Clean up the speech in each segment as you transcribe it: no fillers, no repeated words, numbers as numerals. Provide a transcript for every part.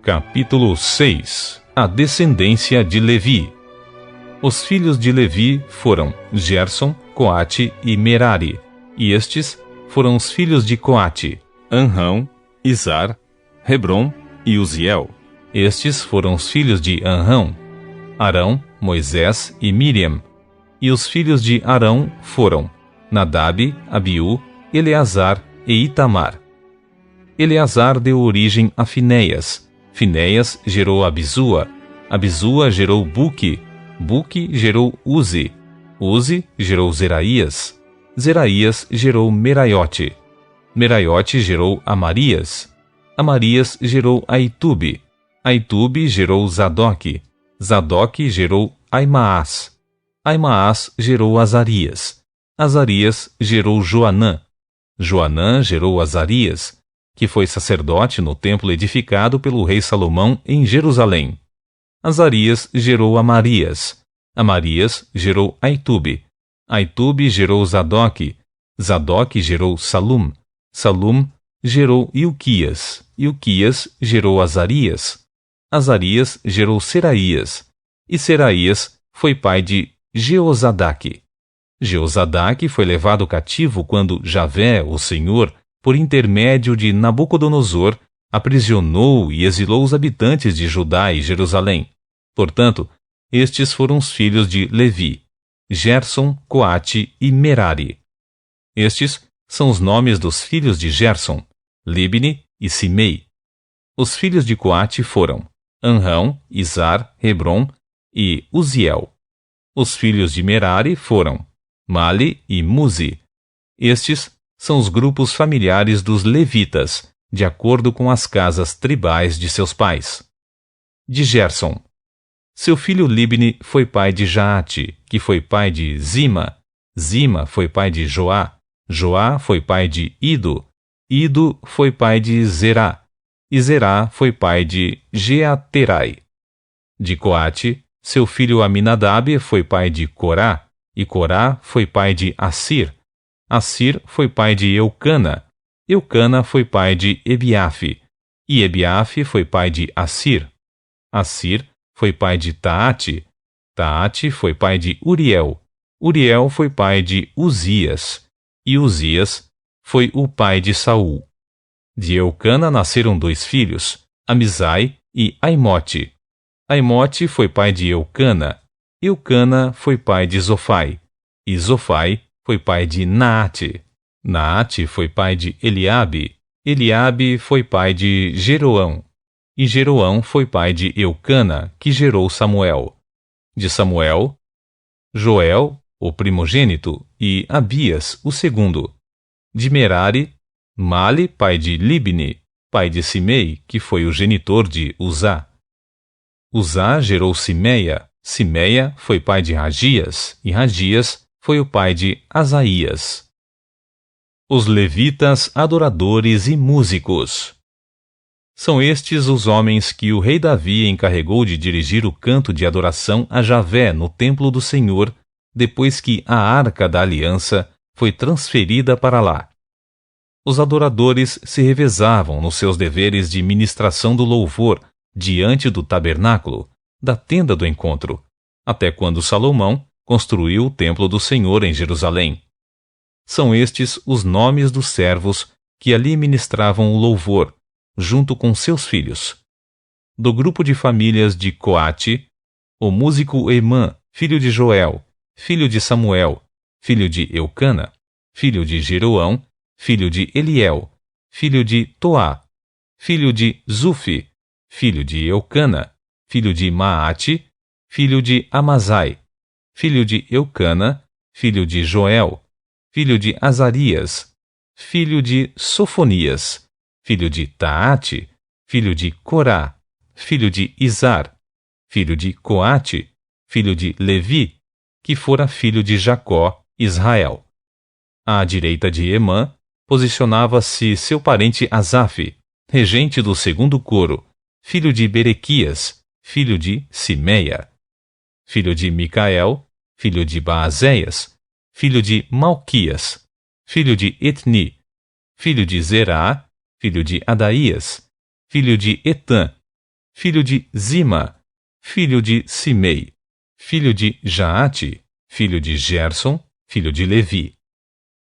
Capítulo 6. A descendência de Levi. Os filhos de Levi foram Gerson, Coate e Merari, e estes foram os filhos de Coate: Anrão, Izar, Hebron e Uziel. Estes foram os filhos de Anrão: Arão, Moisés e Miriam. E os filhos de Arão foram Nadab, Abiú, Eleazar e Itamar. Eleazar deu origem a Finéias. Finéias gerou Abisua. Abisua gerou Buque. Buque gerou Uzi. Uzi gerou Zeraías. Zeraías gerou Meraiote. Meraiote gerou Amarias. Amarias gerou Aitube. Aitube gerou Zadoque. Zadoque gerou Aimaas. Aimaas gerou Azarias. Azarias gerou Joanã. Joanã gerou Azarias, que foi sacerdote no templo edificado pelo rei Salomão em Jerusalém. Azarias gerou Amarias. Amarias gerou Aitube. Aitube gerou Zadoque. Zadoque gerou Salum. Salum gerou Ilquias. Ilquias gerou Azarias. Azarias gerou Seraías. E Seraías foi pai de Jeozadaque. Jeozadaque foi levado cativo quando Javé, o Senhor, por intermédio de Nabucodonosor, aprisionou e exilou os habitantes de Judá e Jerusalém. Portanto, estes foram os filhos de Levi: Gerson, Coate e Merari. Estes são os nomes dos filhos de Gerson: Libni e Simei. Os filhos de Coate foram Anrão, Izar, Hebron e Uziel. Os filhos de Merari foram Mali e Muzi. Estes são os grupos familiares dos levitas, de acordo com as casas tribais de seus pais. De Gerson: seu filho Libni foi pai de Jaate, que foi pai de Zima. Zima foi pai de Joá. Joá foi pai de Ido. Ido foi pai de Zerá. E Zerá foi pai de Jeaterai. De Coate, seu filho Aminadab foi pai de Corá. E Corá foi pai de Assir. Assir foi pai de Eucana. Eucana foi pai de Ebiafe. E Ebiafe foi pai de Assir. Assir foi pai de Taate. Taate foi pai de Uriel. Uriel foi pai de Uzias. E Uzias foi o pai de Saul. De Eucana nasceram dois filhos, Amizai e Aimote. Aimote foi pai de Eucana. Eucana foi pai de Zofai. E Zofai foi pai de Naate. Naate foi pai de Eliabe. Eliabe foi pai de Jeroão. E Jeroão foi pai de Eucana, que gerou Samuel. De Samuel, Joel, o primogênito, e Abias, o segundo. De Merari, Mali, pai de Libni, pai de Simei, que foi o genitor de Uzá. Uzá gerou Simeia. Simeia foi pai de Ragias, e Ragias foi o pai de Asaías. Os levitas, adoradores e músicos. São estes os homens que o rei Davi encarregou de dirigir o canto de adoração a Javé no templo do Senhor, depois que a Arca da Aliança foi transferida para lá. Os adoradores se revezavam nos seus deveres de ministração do louvor diante do tabernáculo, da tenda do encontro, até quando Salomão construiu o templo do Senhor em Jerusalém. São estes os nomes dos servos que ali ministravam o louvor, junto com seus filhos. Do grupo de famílias de Coate, o músico Emã, filho de Joel, filho de Samuel, filho de Eucana, filho de Jeroão, filho de Eliel, filho de Toá, filho de Zufi, filho de Eucana, filho de Maate, filho de Amazai, filho de Eucana, filho de Joel, filho de Azarias, filho de Sofonias, filho de Taate, filho de Corá, filho de Izar, filho de Coate, filho de Levi, que fora filho de Jacó, Israel. À direita de Emã, posicionava-se seu parente Asaf, regente do segundo coro, filho de Berequias, filho de Simeia, filho de Micael, filho de Baazéias, filho de Malquias, filho de Etni, filho de Zerá, filho de Adaías, filho de Etã, filho de Zima, filho de Simei, filho de Jaate, filho de Gerson, filho de Levi.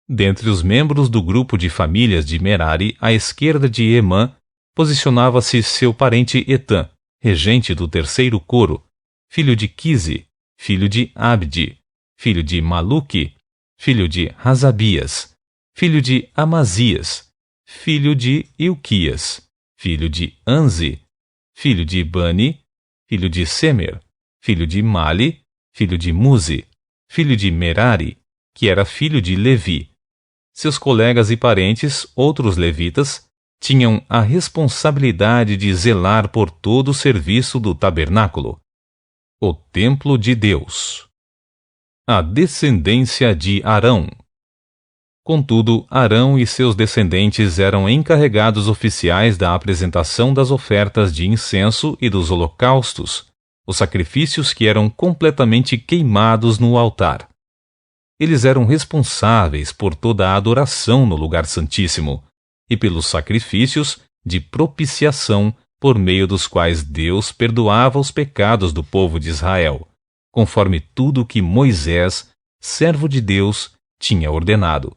Dentre os membros do grupo de famílias de Merari, à esquerda de Emã, posicionava-se seu parente Etã, regente do terceiro coro, filho de Quise, filho de Abdi, filho de Maluque, filho de Razabias, filho de Amazias, filho de Ilquias, filho de Anzi, filho de Bani, filho de Semer, filho de Mali, filho de Muzi, filho de Merari, que era filho de Levi. Seus colegas e parentes, outros levitas, tinham a responsabilidade de zelar por todo o serviço do tabernáculo, o templo de Deus. A descendência de Arão. Contudo, Arão e seus descendentes eram encarregados oficiais da apresentação das ofertas de incenso e dos holocaustos, os sacrifícios que eram completamente queimados no altar. Eles eram responsáveis por toda a adoração no lugar santíssimo e pelos sacrifícios de propiciação por meio dos quais Deus perdoava os pecados do povo de Israel, conforme tudo que Moisés, servo de Deus, tinha ordenado.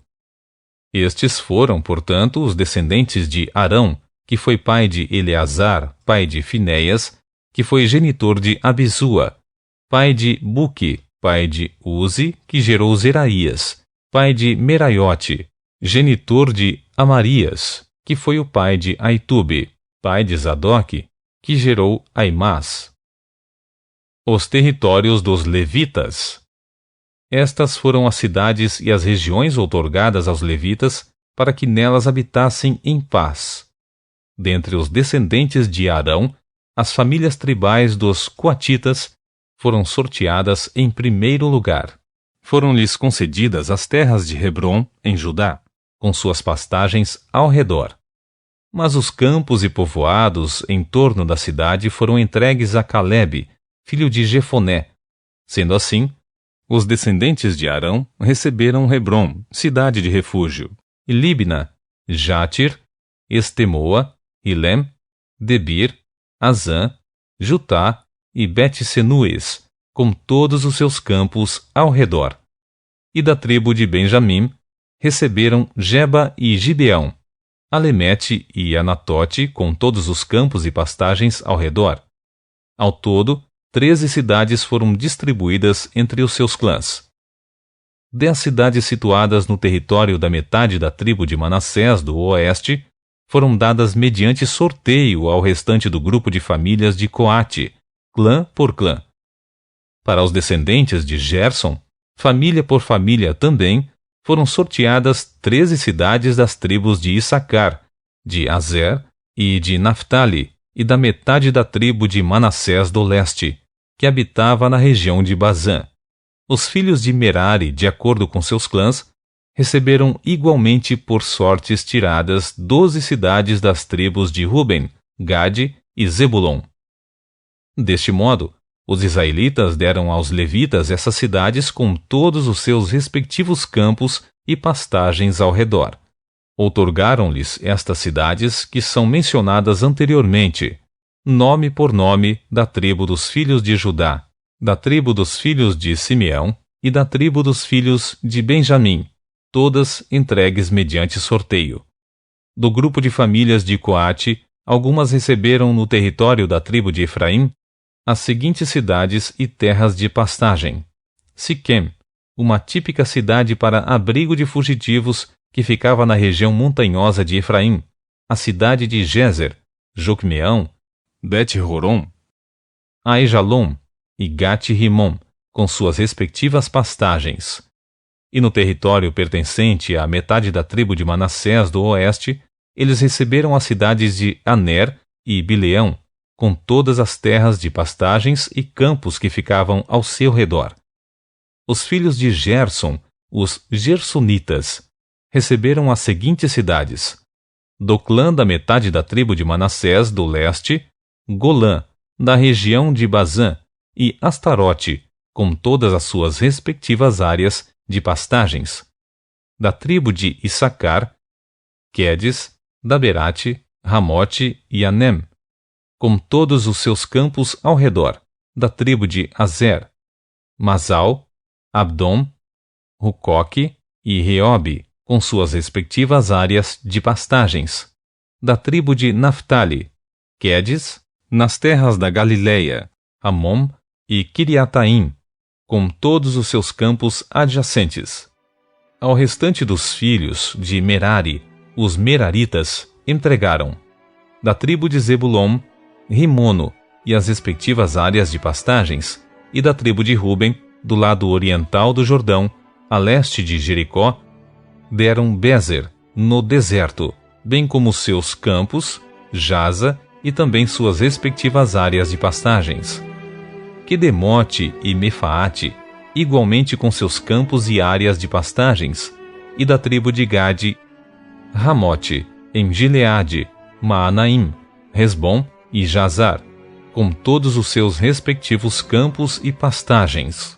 Estes foram, portanto, os descendentes de Arão, que foi pai de Eleazar, pai de Finéias, que foi genitor de Abisua, pai de Buque, pai de Uzi, que gerou Zeraías, pai de Meraiote, genitor de Amarias, que foi o pai de Aitube, pai de Zadoque, que gerou Aimás. Os territórios dos levitas. Estas foram as cidades e as regiões outorgadas aos levitas para que nelas habitassem em paz. Dentre os descendentes de Arão, as famílias tribais dos coatitas foram sorteadas em primeiro lugar. Foram-lhes concedidas as terras de Hebrom, em Judá, com suas pastagens ao redor. Mas os campos e povoados em torno da cidade foram entregues a Calebe, filho de Jefoné. Sendo assim, os descendentes de Arão receberam Hebrom, cidade de refúgio, e Libna, Játir, Estemoa, Ilem, Debir, Azã, Jutá e Bet-Senues, com todos os seus campos ao redor. E da tribo de Benjamim receberam Geba e Gibeão, Alemete e Anatote, com todos os campos e pastagens ao redor. Ao todo, 13 cidades foram distribuídas entre os seus clãs. 10 cidades situadas no território da metade da tribo de Manassés do oeste foram dadas mediante sorteio ao restante do grupo de famílias de Coate, clã por clã. Para os descendentes de Gerson, família por família também, foram sorteadas 13 cidades das tribos de Issacar, de Azer e de Naphtali, e da metade da tribo de Manassés do leste, que habitava na região de Bazã. Os filhos de Merari, de acordo com seus clãs, receberam igualmente por sortes tiradas 12 cidades das tribos de Ruben, Gade e Zebulon. Deste modo, os israelitas deram aos levitas essas cidades com todos os seus respectivos campos e pastagens ao redor. Outorgaram-lhes estas cidades que são mencionadas anteriormente, nome por nome da tribo dos filhos de Judá, da tribo dos filhos de Simeão e da tribo dos filhos de Benjamim, todas entregues mediante sorteio. Do grupo de famílias de Coate, algumas receberam no território da tribo de Efraim as seguintes cidades e terras de pastagem: Siquém, uma típica cidade para abrigo de fugitivos que ficava na região montanhosa de Efraim, a cidade de Gezer, Jocmeão, Bet-Horon, Aijalon e Gat-Rimon, com suas respectivas pastagens. E no território pertencente à metade da tribo de Manassés do oeste, eles receberam as cidades de Aner e Bileão, com todas as terras de pastagens e campos que ficavam ao seu redor. Os filhos de Gerson, os Gersonitas, receberam as seguintes cidades: do clã da metade da tribo de Manassés do leste, Golã, da região de Bazã, e Astarote, com todas as suas respectivas áreas de pastagens. Da tribo de Issacar, Quedes, Daberate, Ramote e Anem. com todos os seus campos ao redor, da tribo de Azer, Masal, Abdom, Rucoque e Reobe, com suas respectivas áreas de pastagens, da tribo de Naftali, Quedes, nas terras da Galileia, Amom e Kiriataim, com todos os seus campos adjacentes. Ao restante dos filhos de Merari, os Meraritas entregaram, da tribo de Zebulon, Rimono e as respectivas áreas de pastagens, e da tribo de Ruben, do lado oriental do Jordão, a leste de Jericó, deram Bezer, no deserto, bem como seus campos, Jaza e também suas respectivas áreas de pastagens. Quedemote e Mefaate, igualmente com seus campos e áreas de pastagens, e da tribo de Gade, Ramote, em Gileade, Maanaim, Resbom e Jazar, com todos os seus respectivos campos e pastagens.